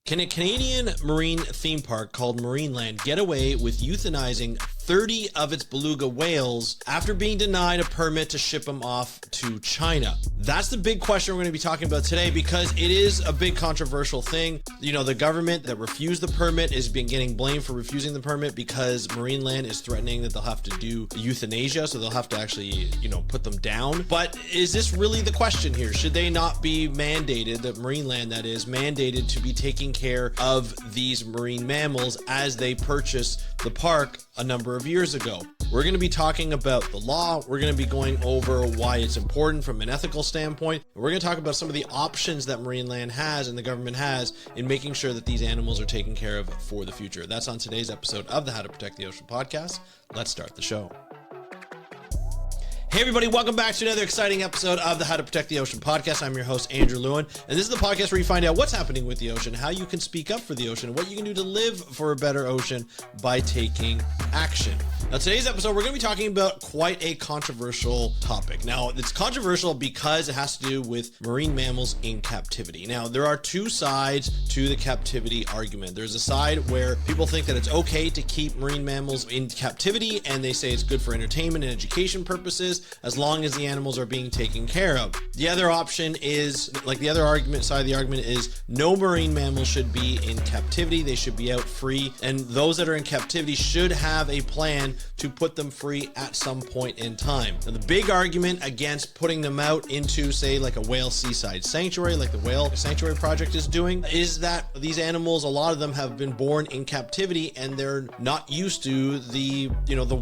Can a Canadian marine theme park called Marineland get away with euthanizing 30 of its beluga whales after being denied a permit to ship them off to China? That's the big question we're going to be talking about today, because it is a big controversial thing. You know, the government that refused the permit is being getting blamed for refusing the permit because Marineland is threatening that they'll have to do euthanasia, so they'll have to actually, put them down. But is this really the question here? Should they not be mandated, that Marineland that is, mandated to be taking care of these marine mammals as they purchase the park a number of years ago? We're going to be talking about the law. We're going to be going over why it's important from an ethical standpoint. We're going to talk about some of the options that Marineland has and the government has in making sure that these animals are taken care of for the future. That's on today's episode of the How to Protect the Ocean podcast. Let's start the show. Hey everybody, welcome back to another exciting episode of the How to Protect the Ocean podcast. I'm your host, Andrew Lewin, and this is the podcast where you find out what's happening with the ocean, how you can speak up for the ocean, and what you can do to live for a better ocean by taking action. Now, today's episode, we're going to be talking about quite a controversial topic. Now, it's controversial because it has to do with marine mammals in captivity. Now, there are two sides to the captivity argument. There's a side where people think that it's okay to keep marine mammals in captivity, and they say it's good for entertainment and education purposes, as long as the animals are being taken care of. The other option is, the other argument side of the argument is, no marine mammals should be in captivity. They should be out free, and those that are in captivity should have a plan to put them free at some point in time. Now, the big argument against putting them out into, say, like a whale seaside sanctuary, like the Whale Sanctuary Project is doing, is that these animals, a lot of them have been born in captivity, and they're not used to the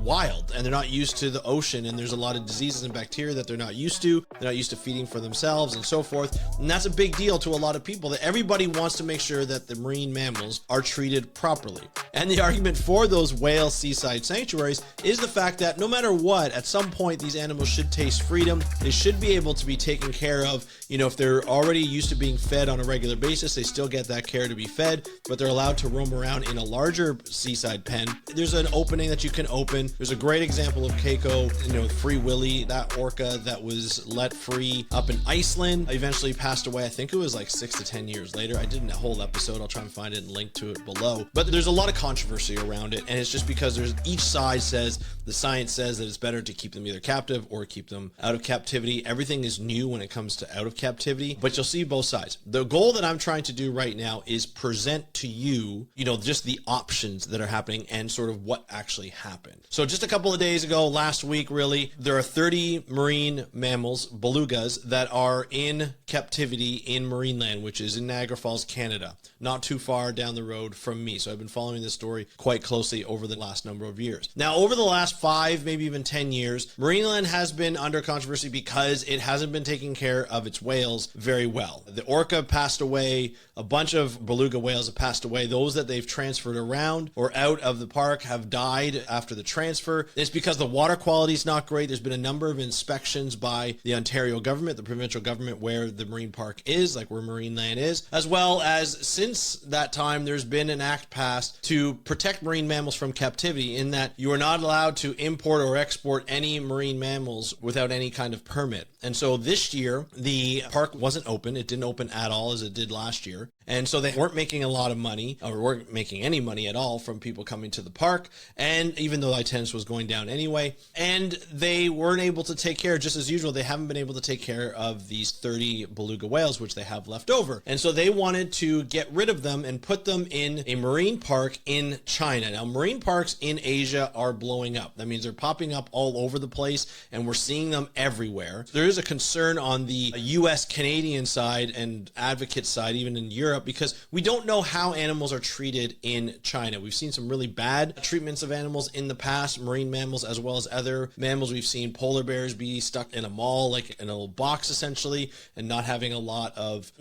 wild, and they're not used to the ocean, and there's a lot of diseases and bacteria that they're not used to. They're not used to feeding for themselves and so forth. And that's a big deal to a lot of people, that everybody wants to make sure that the marine mammals are treated properly. And the argument for those whale seaside sanctuaries is the fact that no matter what, at some point, these animals should taste freedom. They should be able to be taken care of. If they're already used to being fed on a regular basis, they still get that care to be fed, but they're allowed to roam around in a larger seaside pen. There's an opening that you can open. There's a great example of Keiko, Free Willy, that orca that was let free up in Iceland, eventually passed away. I think it was like 6 to 10 years later. I did a whole episode. I'll try and find it and link to it below. But there's a lot of controversy around it, and it's just because each side says, the science says that it's better to keep them either captive or keep them out of captivity. Everything is new when it comes to out of captivity, but you'll see both sides. The goal that I'm trying to do right now is present to you, just the options that are happening and sort of what actually happened. So just a couple of days ago, last week really, there are 30 marine mammals, belugas, that are in captivity in Marineland, which is in Niagara Falls, Canada, not too far down the road from me. So I've been following this story quite closely over the last number of years. Now, over the last 5, maybe even 10 years, Marineland has been under controversy because it hasn't been taking care of its whales very well. The orca passed away. A bunch of beluga whales have passed away. Those that they've transferred around or out of the park have died after the transfer. It's because the water quality is not great. There's been a number of inspections by the Ontario government, the provincial government, where the marine park is, like where Marineland is, as well as since that time, there's been an act passed to protect marine mammals from captivity, in that you are not allowed to import or export any marine mammals without any kind of permit. And so this year, the park wasn't open. It didn't open at all as it did last year. And so they weren't making a lot of money, or weren't making any money at all from people coming to the park. And even though attendance was going down anyway, and they weren't able to take care, just as usual, they haven't been able to take care of these 30 beluga whales, which they have left over. And so they wanted to get rid of them and put them in a marine park in China. Now, marine parks in Asia are blowing up. That means they're popping up all over the place, and we're seeing them everywhere. There is a concern on the US Canadian side and advocate side, even in Europe, because we don't know how animals are treated in China. We've seen some really bad treatments of animals in the past, marine mammals as well as other mammals. We've seen polar bears be stuck in a mall, like in a little box essentially, and not having a lot of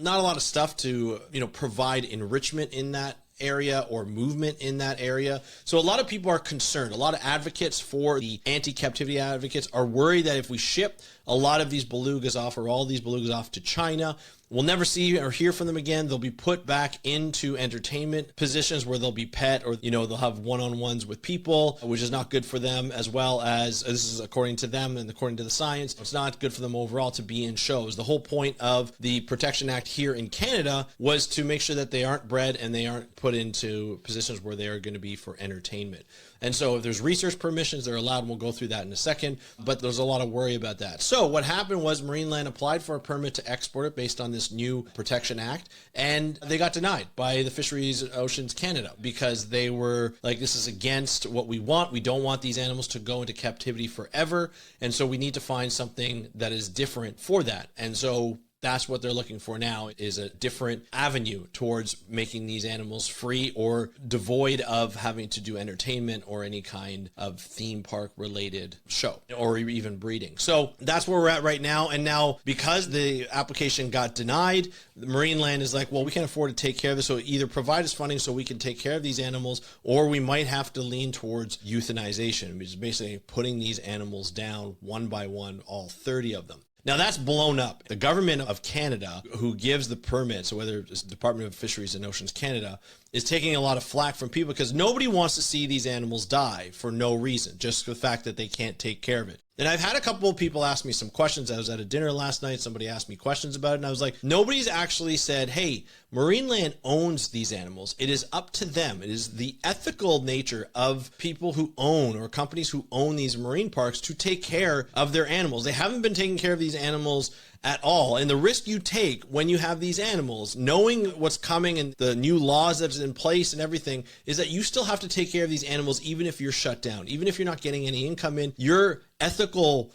stuff to, provide enrichment in that area or movement in that area. So a lot of people are concerned. A lot of advocates for the anti-captivity advocates are worried that if we ship a lot of these belugas off, or all these belugas off to China, we'll never see or hear from them again. They'll be put back into entertainment positions where they'll be pet, or, they'll have one-on-ones with people, which is not good for them, as well as, this is according to them and according to the science, it's not good for them overall to be in shows. The whole point of the Protection Act here in Canada was to make sure that they aren't bred and they aren't put into positions where they are going to be for entertainment. And so if there's research permissions, they're allowed, and we'll go through that in a second, but there's a lot of worry about that. So what happened was Marineland applied for a permit to export it based on this new Protection Act, and they got denied by the Fisheries Oceans Canada because they were like, this is against what we want. We don't want these animals to go into captivity forever, and so we need to find something that is different for that. And so that's what they're looking for now, is a different avenue towards making these animals free or devoid of having to do entertainment or any kind of theme park related show or even breeding. So that's where we're at right now. And now, because the application got denied, Marineland is like, well, we can't afford to take care of this. So either provide us funding so we can take care of these animals, or we might have to lean towards euthanization, which is basically putting these animals down one by one, all 30 of them. Now that's blown up. The government of Canada, who gives the permit, so whether it's the Department of Fisheries and Oceans Canada, is taking a lot of flack from people because nobody wants to see these animals die for no reason, just the fact that they can't take care of it. And I've had a couple of people ask me some questions. I was at a dinner last night. Somebody asked me questions about it, and I was like, nobody's actually said, hey, Marineland owns these animals. It is up to them. It is the ethical nature of people who own, or companies who own these marine parks, to take care of their animals. They haven't been taking care of these animals at all. And the risk you take when you have these animals, knowing what's coming and the new laws that's in place and everything, is that you still have to take care of these animals even if you're shut down, even if you're not getting any income in. Your ethical,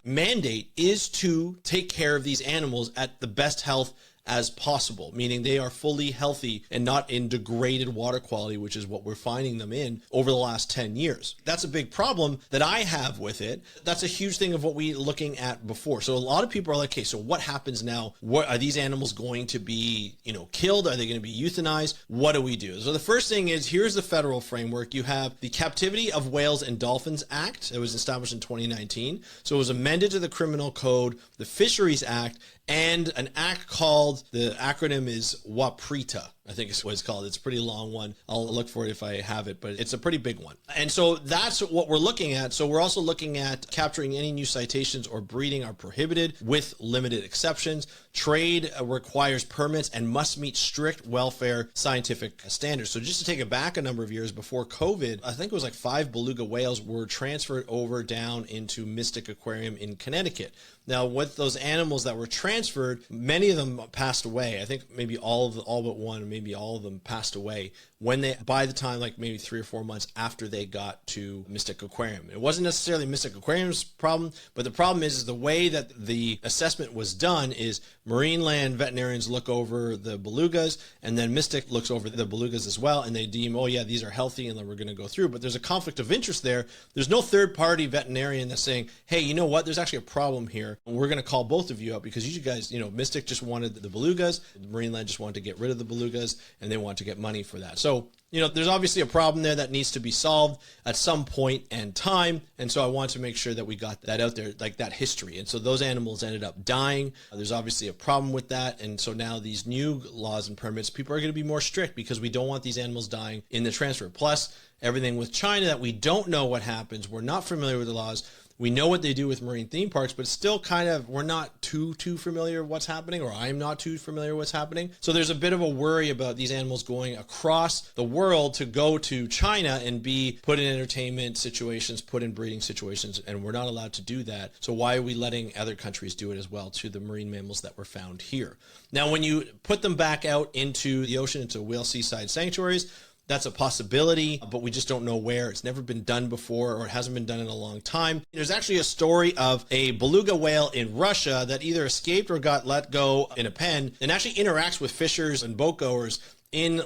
mandate is to take care of these animals at the best health as possible, meaning they are fully healthy and not in degraded water quality, which is what we're finding them in over the last 10 years. That's a big problem that I have with it. That's a huge thing of what we looking at before. So a lot of people are like, okay, so what happens now? What are these animals going to be, killed? Are they going to be euthanized? What do we do? So the first thing is, here's the federal framework. You have the Captivity of Whales and Dolphins Act. It was established in 2019. So it was amended to the Criminal Code, the Fisheries Act, and an act called, the acronym is WAPRETA, I think is what it's called. It's a pretty long one. I'll look for it if I have it, but it's a pretty big one. And so that's what we're looking at. So we're also looking at capturing any new cetaceans or breeding are prohibited with limited exceptions. Trade requires permits and must meet strict welfare scientific standards. So just to take it back a number of years before COVID, I think it was like 5 beluga whales were transferred over down into Mystic Aquarium in Connecticut. Now, with those animals that were transferred, many of them passed away. I think maybe all but one, maybe all of them passed away by the time, like maybe 3 or 4 months after they got to Mystic Aquarium. It wasn't necessarily Mystic Aquarium's problem, but the problem is the way that the assessment was done is Marineland veterinarians look over the belugas, and then Mystic looks over the belugas as well, and they deem, oh yeah, these are healthy, and then we're going to go through. But there's a conflict of interest there. There's no third-party veterinarian that's saying, hey, you know what, there's actually a problem here. We're going to call both of you out because you guys, Mystic just wanted the belugas, Marineland just wanted to get rid of the belugas, and they want to get money for that. So, there's obviously a problem there that needs to be solved at some point and time. And so I want to make sure that we got that out there, like that history. And so those animals ended up dying. There's obviously a problem with that. And so now these new laws and permits, people are going to be more strict because we don't want these animals dying in the transfer. Plus, everything with China that we don't know what happens. We're not familiar with the laws. We know what they do with marine theme parks, but still we're not too familiar with what's happening, or I'm not too familiar with what's happening. So there's a bit of a worry about these animals going across the world to go to China and be put in entertainment situations, put in breeding situations, and we're not allowed to do that. So why are we letting other countries do it as well to the marine mammals that were found here? Now, when you put them back out into the ocean, into whale seaside sanctuaries, that's a possibility, but we just don't know where. It's never been done before, or it hasn't been done in a long time. There's actually a story of a beluga whale in Russia that either escaped or got let go in a pen and actually interacts with fishers and boatgoers in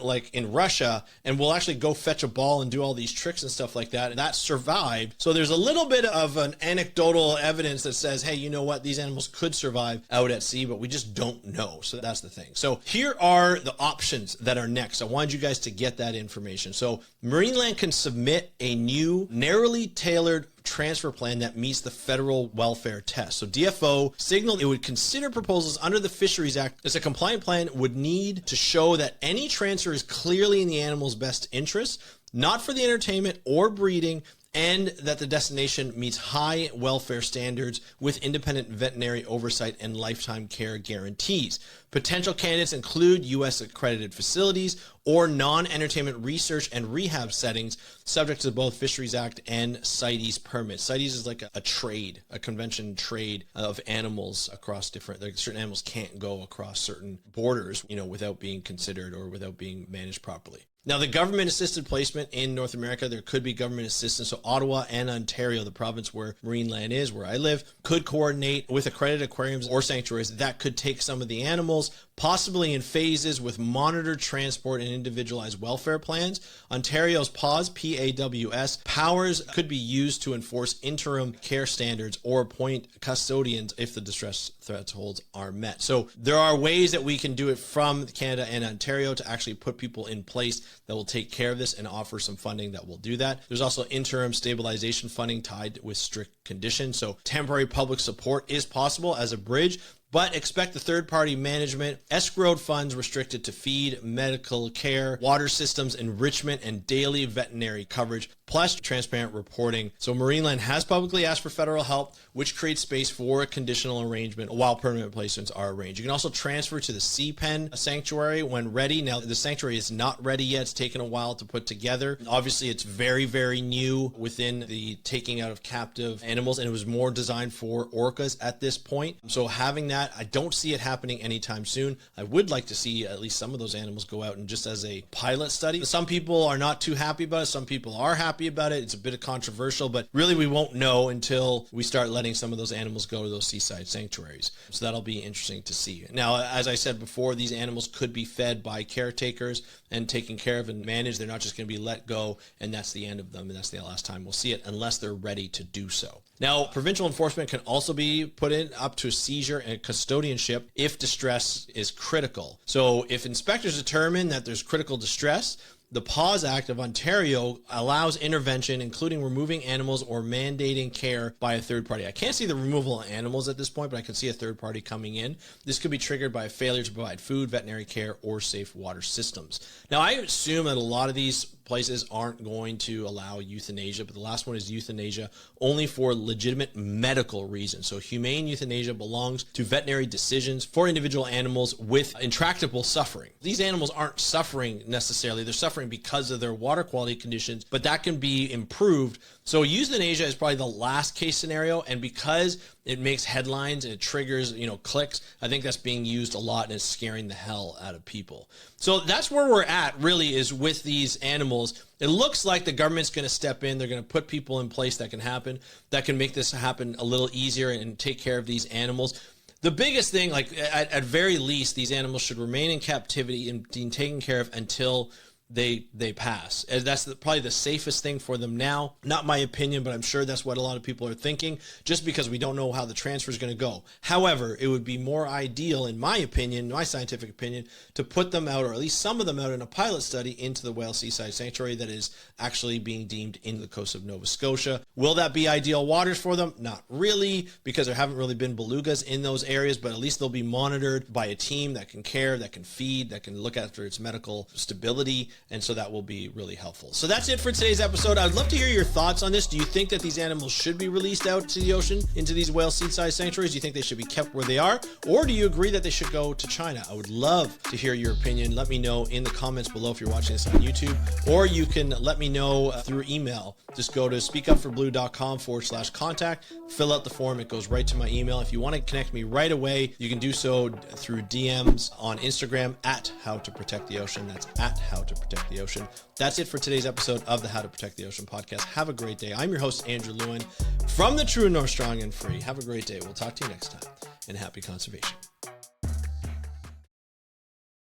Russia, and will actually go fetch a ball and do all these tricks and stuff like that. And that survived. So there's a little bit of an anecdotal evidence that says, hey, you know what? These animals could survive out at sea, but we just don't know. So that's the thing. So here are the options that are next. I wanted you guys to get that information. So Marineland can submit a new narrowly tailored transfer plan that meets the federal welfare test. So DFO signaled it would consider proposals under the Fisheries Act as a compliant plan would need to show that any transfer is clearly in the animal's best interest, not for the entertainment or breeding, and that the destination meets high welfare standards with independent veterinary oversight and lifetime care guarantees. Potential candidates include U.S. accredited facilities or non-entertainment research and rehab settings subject to both Fisheries Act and CITES permits. CITES is like a trade, a convention trade of animals across different, like certain animals can't go across certain borders, without being considered or without being managed properly. Now, the government-assisted placement in North America, there could be government assistance. So Ottawa and Ontario, the province where Marineland is, where I live, could coordinate with accredited aquariums or sanctuaries that could take some of the animals, possibly in phases with monitored transport and individualized welfare plans. Ontario's PAWS, P-A-W-S, powers could be used to enforce interim care standards or appoint custodians if the distress thresholds are met. So there are ways that we can do it from Canada and Ontario to actually put people in place that will take care of this and offer some funding that will do that. There's also interim stabilization funding tied with strict conditions. So temporary public support is possible as a bridge, but expect the third-party management, escrowed funds restricted to feed, medical care, water systems, enrichment, and daily veterinary coverage, plus transparent reporting. So Marineland has publicly asked for federal help, which creates space for a conditional arrangement while permanent placements are arranged. You can also transfer to the Sea Pen sanctuary when ready. Now, the sanctuary is not ready yet. It's taken a while to put together. Obviously, it's very, very new within the taking out of captive animals, and it was more designed for orcas at this point. So having that, I don't see it happening anytime soon. I would like to see at least some of those animals go out and just as a pilot study. Some people are not too happy about it. Some people are happy about it. It's a bit controversial, but really we won't know until we start letting some of those animals go to those seaside sanctuaries. So that'll be interesting to see. Now, as I said before, these animals could be fed by caretakers and taken care of and managed. They're not just going to be let go and that's the end of them and that's the last time we'll see it unless they're ready to do so. Now, provincial enforcement can also be put in up to seizure and custodianship if distress is critical. So if inspectors determine that there's critical distress, the PAWS Act of Ontario allows intervention, including removing animals or mandating care by a third party. I can't see the removal of animals at this point, but I can see a third party coming in. This could be triggered by a failure to provide food, veterinary care, or safe water systems. Now, I assume that a lot of these places aren't going to allow euthanasia, but the last one is euthanasia only for legitimate medical reasons. So humane euthanasia belongs to veterinary decisions for individual animals with intractable suffering. These animals aren't suffering necessarily. They're suffering because of their water quality conditions, but that can be improved. So euthanasia is probably the last case scenario, and because it makes headlines and it triggers, clicks, I think that's being used a lot and it's scaring the hell out of people. So that's where we're at, really, is with these animals. It looks like the government's going to step in. They're going to put people in place that can make this happen a little easier and take care of these animals. The biggest thing, at very least, these animals should remain in captivity and being taken care of until they pass. And that's probably the safest thing for them now. Not my opinion, but I'm sure that's what a lot of people are thinking, just because we don't know how the transfer is going to go. However, it would be more ideal, in my opinion, my scientific opinion, to put them out, or at least some of them out in a pilot study into the Whale Seaside Sanctuary that is actually being deemed into the coast of Nova Scotia. Will that be ideal waters for them? Not really, because there haven't really been belugas in those areas, but at least they'll be monitored by a team that can care, that can feed, that can look after its medical stability. And so that will be really helpful. So that's it for today's episode. I'd love to hear your thoughts on this. Do you think that these animals should be released out to the ocean into these whale seaside sanctuaries? Do you think they should be kept where they are? Or do you agree that they should go to China? I would love to hear your opinion. Let me know in the comments below if you're watching this on YouTube, or you can let me know through email. Just go to speakupforblue.com/contact, fill out the form. It goes right to my email. If you want to connect me right away, you can do so through DMs on Instagram at How to Protect the Ocean. That's at How to Protect the Ocean. That's it for today's episode of the How to Protect the Ocean podcast. Have a great day. I'm your host, Andrew Lewin, from the True North Strong and Free. Have a great day. We'll talk to you next time, and happy conservation.